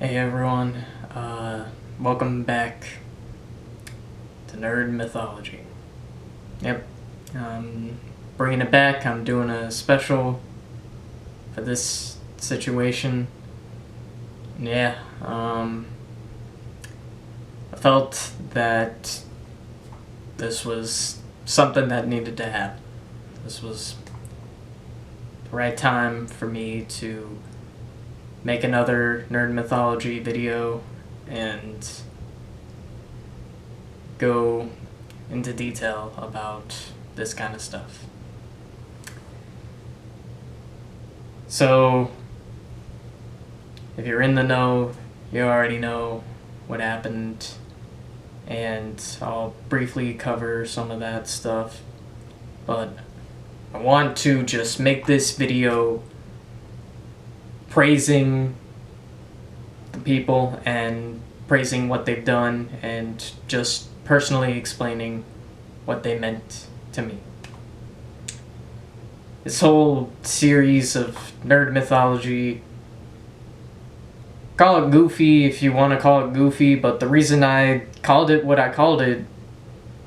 Hey everyone, welcome back to Nerd Mythology. Yep, bringing it back. I'm doing a special for this situation. Yeah, I felt that this was something that needed to happen. This was the right time for me to make another Nerd Mythology video and go into detail about this kind of stuff. So, if you're in the know, you already know what happened, and I'll briefly cover some of that stuff, but I want to just make this video praising the people and praising what they've done and just personally explaining what they meant to me. This whole series of Nerd Mythology, call it goofy if you want to call it goofy, but the reason I called it what I called it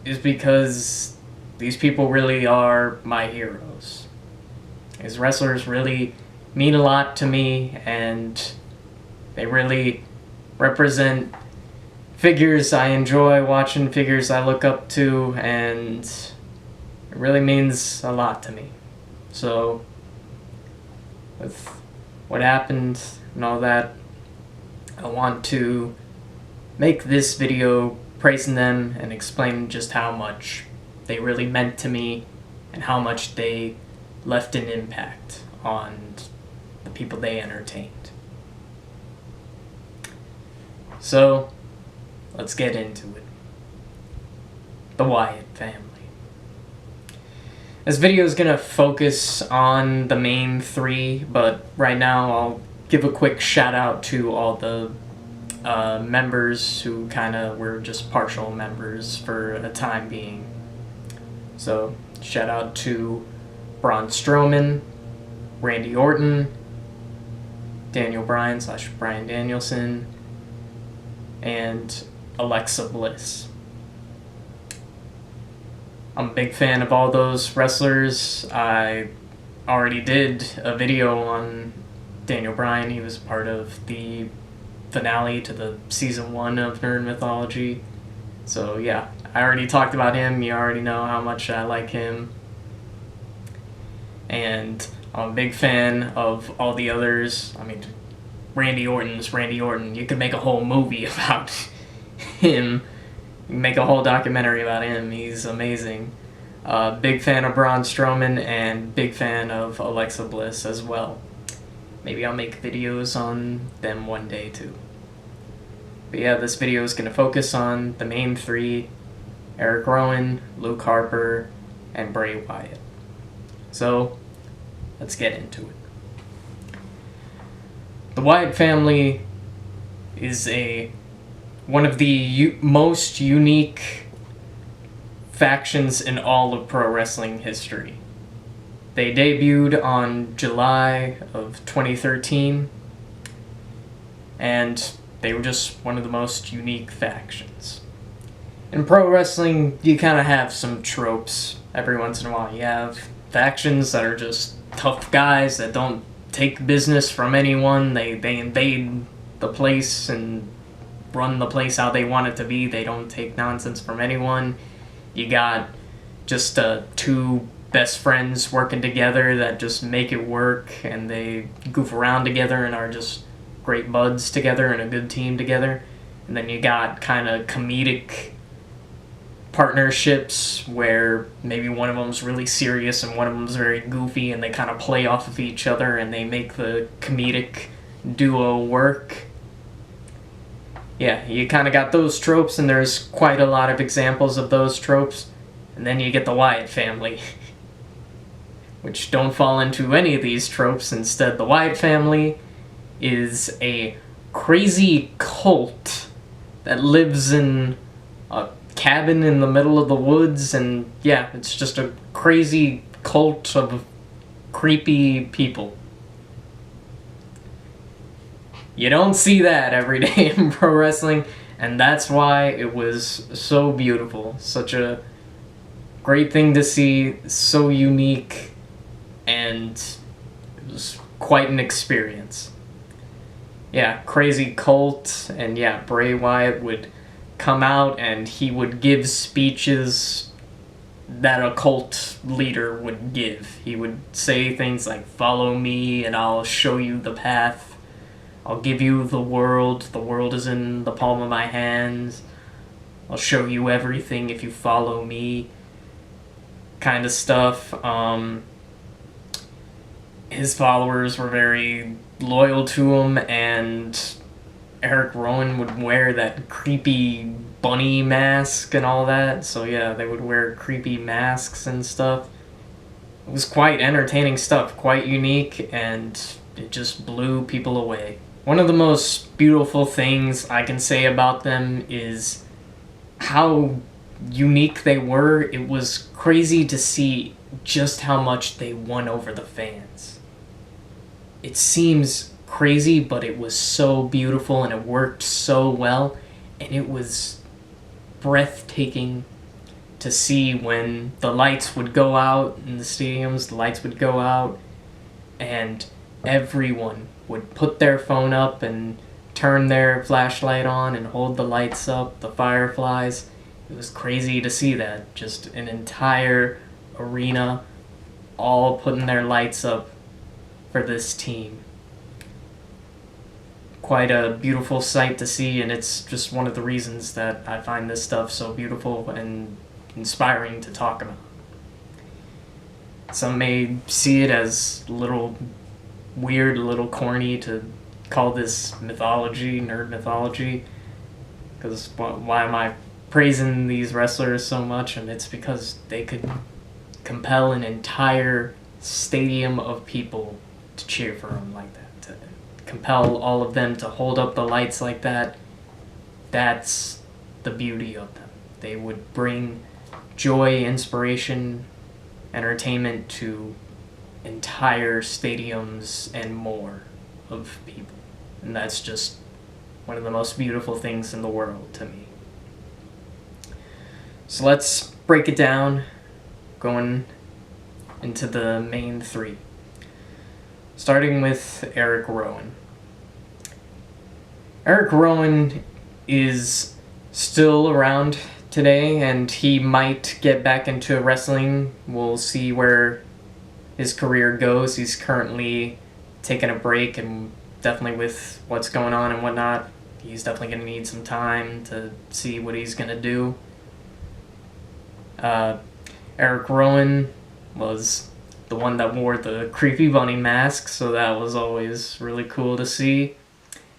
is because these people really are my heroes. These wrestlers really mean a lot to me, and they really represent figures I enjoy watching, figures I look up to, and it really means a lot to me. So, with what happened and all that, I want to make this video praising them and explain just how much they really meant to me and how much they left an impact on the people they entertained. So, let's get into it. The Wyatt family. This video is going to focus on the main three, but right now I'll give a quick shout out to all the members who kind of were just partial members for a time being. So, shout out to Braun Strowman, Randy Orton, Daniel Bryan / Bryan Danielson, and Alexa Bliss. I'm a big fan of all those wrestlers. I already did a video on Daniel Bryan. He was part of the finale to the season 1 of Nerd Mythology. So yeah, I already talked about him. You already know how much I like him. And I'm a big fan of all the others. I mean, Randy Orton's Randy Orton. You could make a whole movie about him. You can make a whole documentary about him. He's amazing. Big fan of Braun Strowman and big fan of Alexa Bliss as well. Maybe I'll make videos on them one day too. But yeah, this video is going to focus on the main three: Eric Rowan, Luke Harper, and Bray Wyatt. So, let's get into it. The Wyatt family is one of the most unique factions in all of pro wrestling history. They debuted on July of 2013, and they were just one of the most unique factions. In pro wrestling, you kind of have some tropes every once in a while. You have factions that are just tough guys that don't take business from anyone. They invade the place and run the place how they want it to be. They don't take nonsense from anyone. You got just two best friends working together that just make it work, and they goof around together and are just great buds together and a good team together. And then you got kind of comedic partnerships where maybe one of them's really serious and one of them's very goofy, and they kind of play off of each other and they make the comedic duo work. Yeah, you kind of got those tropes, and there's quite a lot of examples of those tropes. And then you get the Wyatt family, which don't fall into any of these tropes. Instead, the Wyatt family is a crazy cult that lives in a cabin in the middle of the woods, and yeah, it's just a crazy cult of creepy people. You don't see that every day in pro wrestling, and that's why it was so beautiful. Such a great thing to see, so unique, and it was quite an experience. Yeah, crazy cult, and yeah, Bray Wyatt would come out and he would give speeches that a cult leader would give. He would say things like, "Follow me and I'll show you the path. I'll give you the world. The world is in the palm of my hands. I'll show you everything if you follow me." Kind of stuff. His followers were very loyal to him, and Eric Rowan would wear that creepy bunny mask and all that. So yeah, they would wear creepy masks and stuff. It was quite entertaining stuff, quite unique, and it just blew people away. One of the most beautiful things I can say about them is how unique they were. It was crazy to see just how much they won over the fans. It seems crazy, but it was so beautiful and it worked so well, and it was breathtaking to see when the lights would go out in the stadiums. The lights would go out and everyone would put their phone up and turn their flashlight on and hold the lights up, the fireflies. It was crazy to see that. Just an entire arena all putting their lights up for this team. Quite a beautiful sight to see, and it's just one of the reasons that I find this stuff so beautiful and inspiring to talk about. Some may see it as a little weird, a little corny to call this mythology, nerd mythology, because why am I praising these wrestlers so much? And it's because they could compel an entire stadium of people to cheer for them like that, to compel all of them to hold up the lights like that. That's the beauty of them. They would bring joy, inspiration, entertainment to entire stadiums and more of people. And that's just one of the most beautiful things in the world to me. So let's break it down, going into the main three. Starting with Eric Rowan. Eric Rowan is still around today, and he might get back into wrestling. We'll see where his career goes. He's currently taking a break, and definitely with what's going on and whatnot, he's definitely going to need some time to see what he's going to do. Eric Rowan was the one that wore the creepy bunny mask, so that was always really cool to see.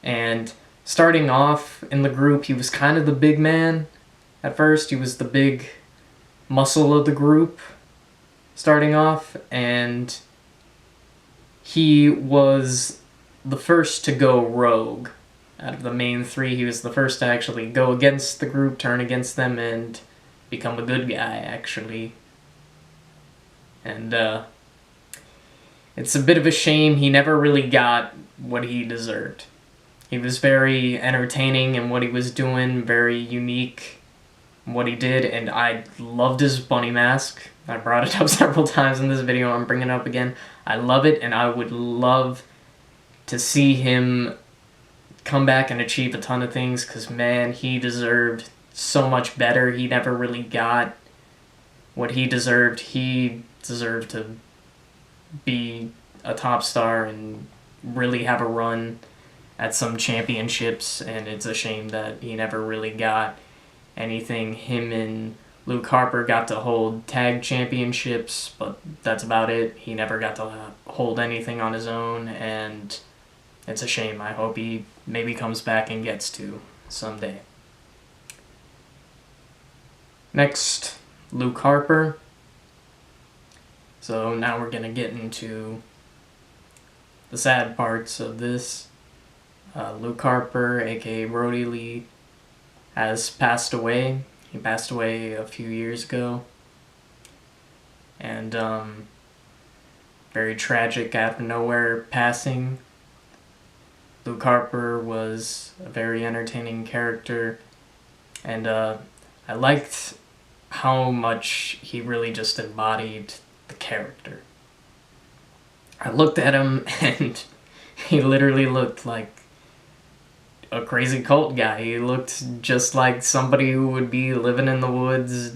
And starting off in the group, he was kind of the big man at first. He was the big muscle of the group starting off, and he was the first to go rogue. Out of the main three, he was the first to actually go against the group, turn against them, and become a good guy, actually. And it's a bit of a shame he never really got what he deserved. He was very entertaining in what he was doing, very unique in what he did, and I loved his bunny mask. I brought it up several times in this video, I'm bringing it up again. I love it, and I would love to see him come back and achieve a ton of things, because man, he deserved so much better. He never really got what he deserved. He deserved to be a top star and really have a run at some championships, and it's a shame that he never really got anything. Him and Luke Harper got to hold tag championships, but that's about it. He never got to hold anything on his own, and it's a shame. I hope he maybe comes back and gets to someday. Next, Luke Harper. So now we're going to get into the sad parts of this. Luke Harper, aka Brody Lee, has passed away. He passed away a few years ago. And very tragic, out of nowhere passing. Luke Harper was a very entertaining character, and I liked how much he really just embodied the character. I looked at him and he literally looked like a crazy cult guy. He looked just like somebody who would be living in the woods,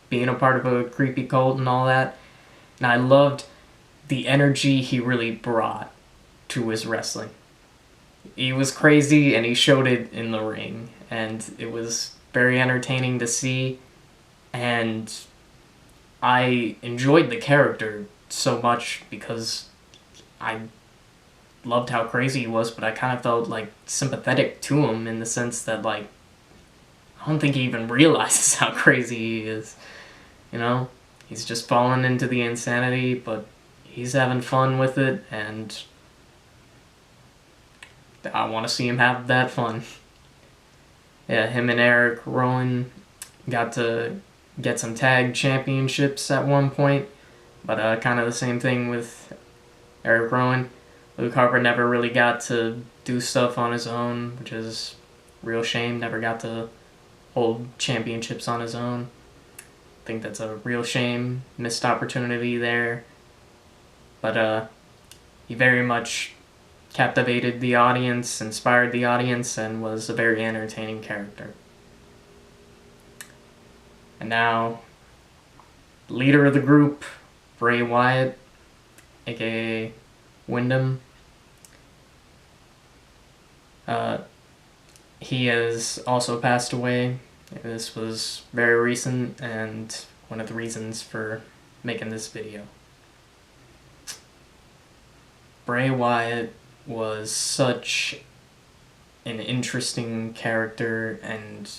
being a part of a creepy cult and all that. And I loved the energy he really brought to his wrestling. He was crazy and he showed it in the ring, and it was very entertaining to see, and I enjoyed the character so much because I loved how crazy he was, but I kind of felt like sympathetic to him in the sense that, like, I don't think he even realizes how crazy he is, you know? He's just fallen into the insanity, but he's having fun with it, and I want to see him have that fun. Yeah, him and Eric Rowan got to get some tag championships at one point, but kind of the same thing with Eric Rowan. Luke Harper never really got to do stuff on his own, which is a real shame. Never got to hold championships on his own. I think that's a real shame. Missed opportunity there. But he very much captivated the audience, inspired the audience, and was a very entertaining character. And now, leader of the group, Bray Wyatt, aka Wyndham. He has also passed away. This was very recent and one of the reasons for making this video. Bray Wyatt was such an interesting character and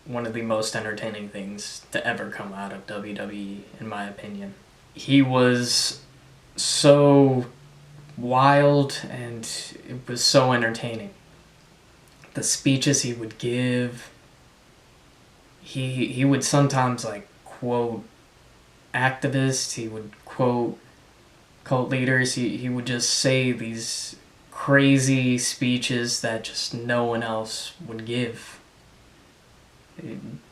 one of the most entertaining things to ever come out of WWE, in my opinion. He was so wild and it was so entertaining. The speeches he would give, he would sometimes like quote activists, he would quote cult leaders, he would just say these crazy speeches that just no one else would give.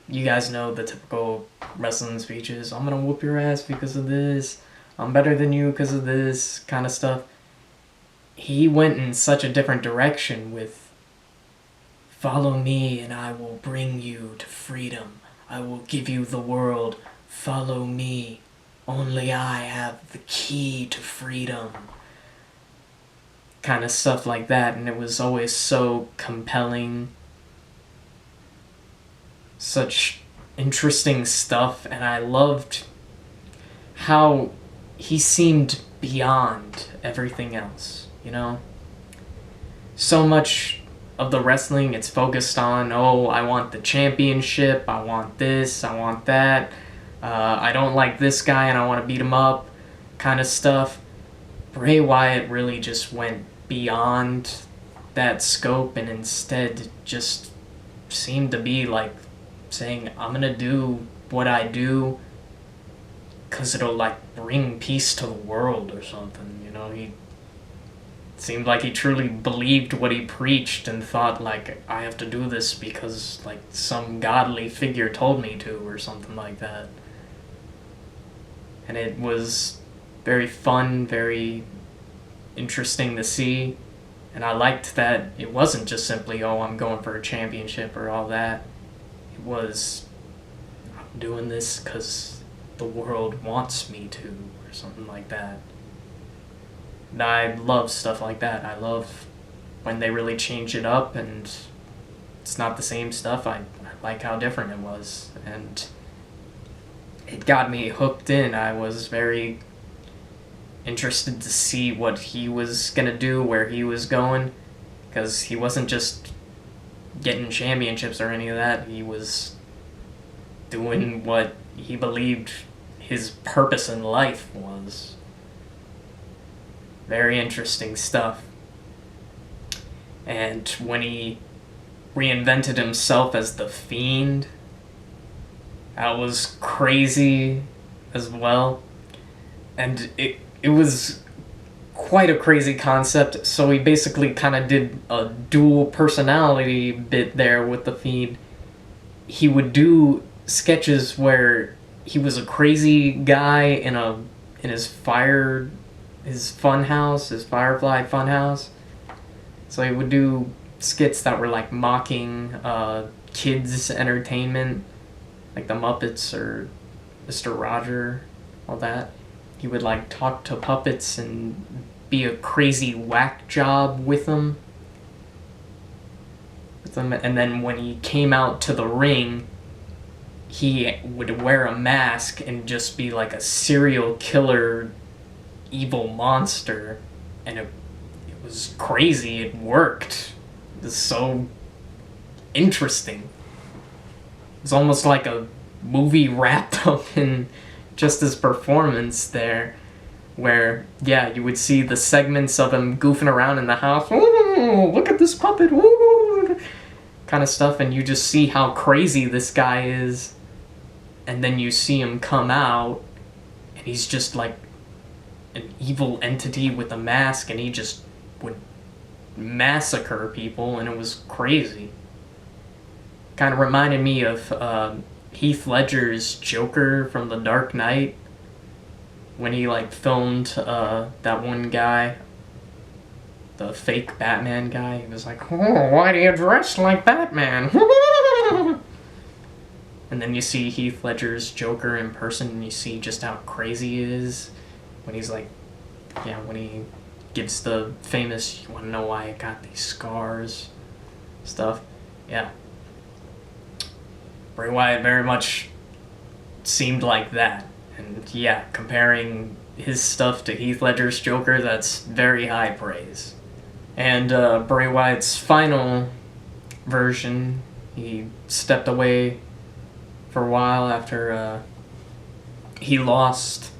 You guys know the typical wrestling speeches. I'm gonna whoop your ass because of this. I'm better than you because of this kind of stuff. He went in such a different direction with "Follow me and I will bring you to freedom. I will give you the world. Follow me. Only I have the key to freedom." Kind of stuff like that, and it was always so compelling. Such interesting stuff, and I loved how he seemed beyond everything else, you know? So much of the wrestling, it's focused on, oh, I want the championship, I want this, I want that, I don't like this guy and I want to beat him up, kind of stuff. Bray Wyatt really just went beyond that scope and instead just seemed to be like saying, I'm gonna do what I do because it'll like bring peace to the world or something, you know? He seemed like he truly believed what he preached and thought like, I have to do this because like some godly figure told me to or something like that. And it was very fun, very interesting to see, and I liked that it wasn't just simply, oh, I'm going for a championship or all that. It was, I'm doing this because the world wants me to, or something like that. And I love stuff like that. I love when they really change it up and it's not the same stuff. I like how different it was, and it got me hooked in. I was very interested to see what he was gonna do, where he was going, because he wasn't just getting championships or any of that. He was doing what he believed his purpose in life was. Very interesting stuff. And when he reinvented himself as the Fiend, that was crazy as well. And it was quite a crazy concept. So he basically kind of did a dual personality bit there with the Fiend. He would do sketches where he was a crazy guy in his Firefly fun house. So he would do skits that were like mocking kids entertainment, like the Muppets or Mr. Roger, all that. He would like talk to puppets and be a crazy whack job with them. And then when he came out to the ring, he would wear a mask and just be like a serial killer, evil monster. And it was crazy. It worked. It was so interesting. It was almost like a movie wrapped up in just his performance there, where, yeah, you would see the segments of him goofing around in the house. Ooh, look at this puppet. Ooh, kind of stuff. And you just see how crazy this guy is. And then you see him come out, and he's just like an evil entity with a mask, and he just would massacre people, and it was crazy. Kind of reminded me of Heath Ledger's Joker from The Dark Knight, when he like filmed that one guy, the fake Batman guy. He was like, "Oh, why do you dress like Batman?" And then you see Heath Ledger's Joker in person, and you see just how crazy he is when he's like, yeah, when he gives the famous, "You want to know why I got these scars?" stuff. Yeah. Bray Wyatt very much seemed like that. And yeah, comparing his stuff to Heath Ledger's Joker, that's very high praise. And Bray Wyatt's final version, he stepped away for a while after he lost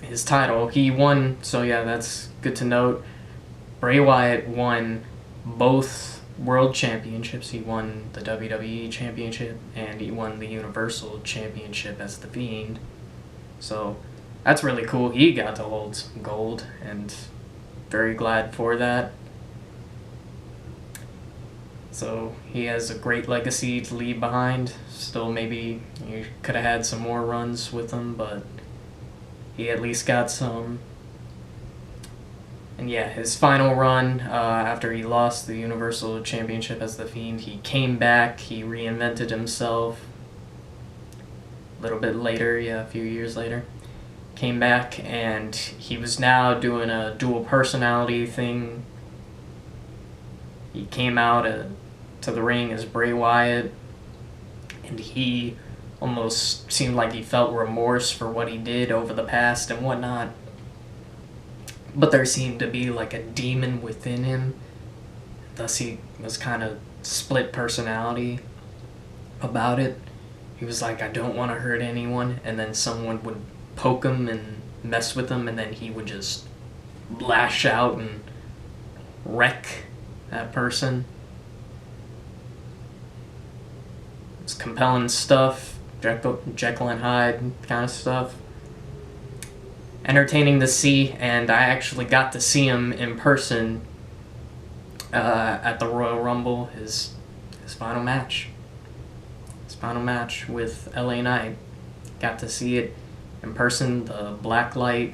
his title. He won, so yeah, that's good to note. Bray Wyatt won both World Championships. He won the WWE Championship, and he won the Universal Championship as The Fiend. So that's really cool. He got to hold some gold, and very glad for that. So he has a great legacy to leave behind. Still, maybe you could have had some more runs with him, but he at least got some. And yeah, his final run, after he lost the Universal Championship as The Fiend, he came back, he reinvented himself. A little bit later, yeah, a few years later. Came back, and he was now doing a dual personality thing. He came out to the ring as Bray Wyatt, and he almost seemed like he felt remorse for what he did over the past and whatnot. But there seemed to be like a demon within him. Thus he was kind of split personality about it. He was like, I don't want to hurt anyone, and then someone would poke him and mess with him, and then he would just lash out and wreck that person. It's compelling stuff, Jekyll and Hyde kind of stuff. Entertaining to see, and I actually got to see him in person at the Royal Rumble, his final match. His final match with LA Knight. Got to see it in person, the blacklight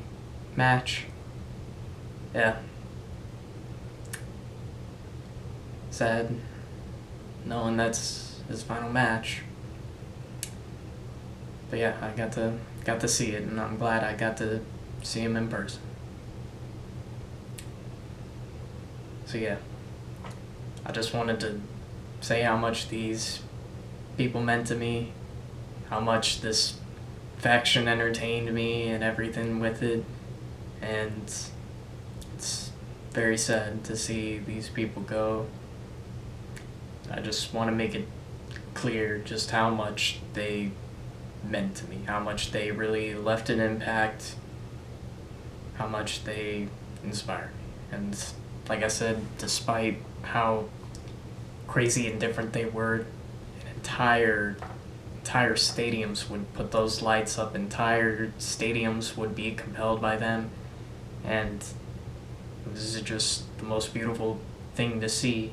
match. Yeah. Sad knowing that's his final match. But yeah, I got to see it, and I'm glad I got to see him in person. So yeah, I just wanted to say how much these people meant to me, how much this faction entertained me and everything with it, and it's very sad to see these people go. I just want to make it clear just how much they meant to me, how much they really left an impact, how much they inspired me. And like I said, despite how crazy and different they were, entire stadiums would put those lights up, entire stadiums would be compelled by them, and This is just the most beautiful thing to see.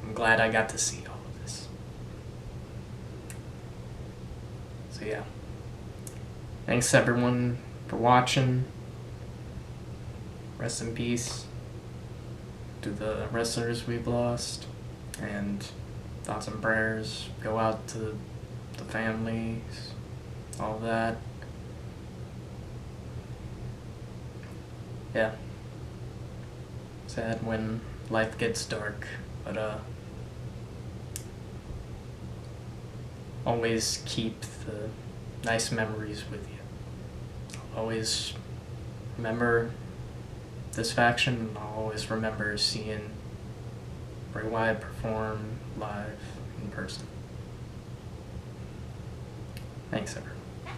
I'm glad I got to see all of this. So yeah. Thanks everyone for watching. Rest in peace to the wrestlers we've lost. And thoughts and prayers go out to the families, all that. Yeah. Sad when life gets dark, but always keep the nice memories with you. Always remember this faction, and I'll always remember seeing Bray Wyatt perform live in person. Thanks, everyone.